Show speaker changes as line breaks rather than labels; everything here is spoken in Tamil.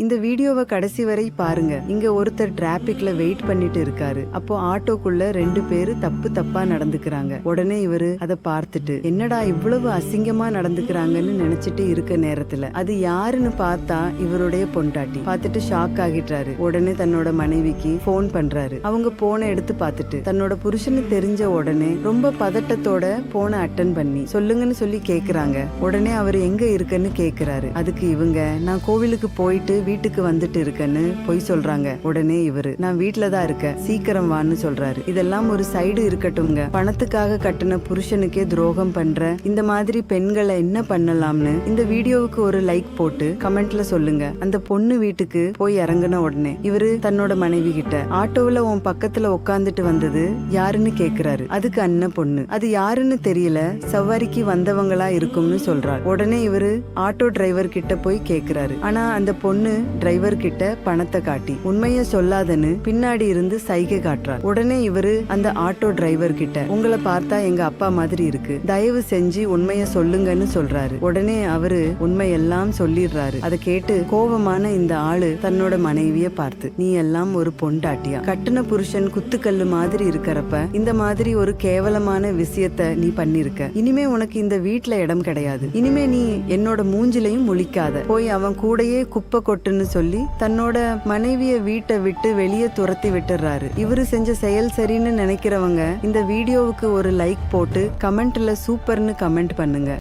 இந்த வீடியோவை கடைசி வரை பாருங்க. இங்க ஒருத்தர் டிராபிக்ல வெயிட் பண்ணிட்டு இருக்காரு. அப்போ ஆட்டோக்குள்ள 2 பேரு தப்பா நடந்துக்கிறாங்க. உடனே இவரு அதை பார்த்துட்டு என்னடா இவ்வளவு அசிங்கமா நடந்துக்கிறாங்கன்னு நினைச்சிட்டு இருக்க நேரத்துல அது யாருன்னு பார்த்தா இவருடைய பொண்டாட்டி. பார்த்துட்டு ஷாக் ஆகிட்டாரு. உடனே தன்னோட மனைவிக்கு போன் பண்றாரு. அவங்க போனை எடுத்து பார்த்துட்டு தன்னோட புருஷனு தெரிஞ்ச உடனே ரொம்ப பதட்டத்தோட போனை அட்டன் பண்ணி சொல்லுங்கன்னு சொல்லி கேக்குறாங்க. உடனே அவர் எங்க இருக்குன்னு கேக்குறாரு. அதுக்கு இவங்க நான் கோவிலுக்கு போயிட்டு வீட்டுக்கு வந்துட்டு இருக்கேன்னு பொய் சொல்றாங்க. உடனே இவரு நான் வீட்டுல தான் இருக்கேன், சீக்கிரம் வான்னு சொல்றாரு. இதெல்லாம் ஒரு சைடு இருக்கட்டும்ங்க. பணத்துக்காக கட்டின புருஷனுக்கே துரோகம் பண்ற இந்த மாதிரி பெண்களை என்ன பண்ணலாம்னு இந்த வீடியோவுக்கு ஒரு லைக் போட்டு கமெண்ட்ல சொல்லுங்க. அந்த பொண்ணு வீட்டுக்கு போய் இறங்கின உடனே இவரு தன்னோட மனைவி கிட்ட ஆட்டோவில் உன் பக்கத்துல உட்காந்துட்டு வந்தது யாருன்னு கேக்குறாரு. அதுக்கு அண்ணன் பொண்ணு அது யாருன்னு தெரியல, சவாரிக்கு வந்தவங்களா இருக்கும்னு சொல்றாரு. உடனே இவரு ஆட்டோ டிரைவர் கிட்ட போய் கேக்குறாரு. ஆனா அந்த பொண்ணு டிரைவர் கிட்ட பணத்தை காட்டி உண்மைய சொல்லாதன்னு பின்னாடி இருந்து சைகை காட்டுறார். உடனே இவரு அந்த ஆட்டோ டிரைவர் கிட்ட உங்களை பார்த்தா எங்க அப்பா மாதிரி இருக்கு, தயவு செஞ்சு உண்மைய சொல்லுங்கன்னு சொல்றாரு. உடனே அவரு உண்மையெல்லாம் சொல்லிடுறாரு. அதை கேட்டு கோபமான இந்த ஆளு தன்னோட மனைவிய பார்த்து நீ எல்லாம் ஒரு பொண்டாட்டியா, கட்டுன புருஷன் குத்துக்கல்லு மாதிரி இருக்கிறப்ப இந்த மாதிரி ஒரு கேவலமான விஷயத்த நீ பண்ணிருக்க. இனிமே உனக்கு இந்த வீட்டுல இடம் கிடையாது. இனிமே நீ என்னோட மூஞ்சிலையும் முழிக்காத, போய் அவன் கூடயே குப்பை கொட்டுன்னு சொல்லி தன்னோட மனைவிய வீட்டை விட்டு வெளியே துரத்தி விட்டுறாரு. இவரு செஞ்ச செயல் சரின்னு நினைக்கிறவங்க இந்த வீடியோவுக்கு ஒரு லைக் போட்டு கமெண்ட்ல சூப்பர்னு கமெண்ட் பண்ணுங்க.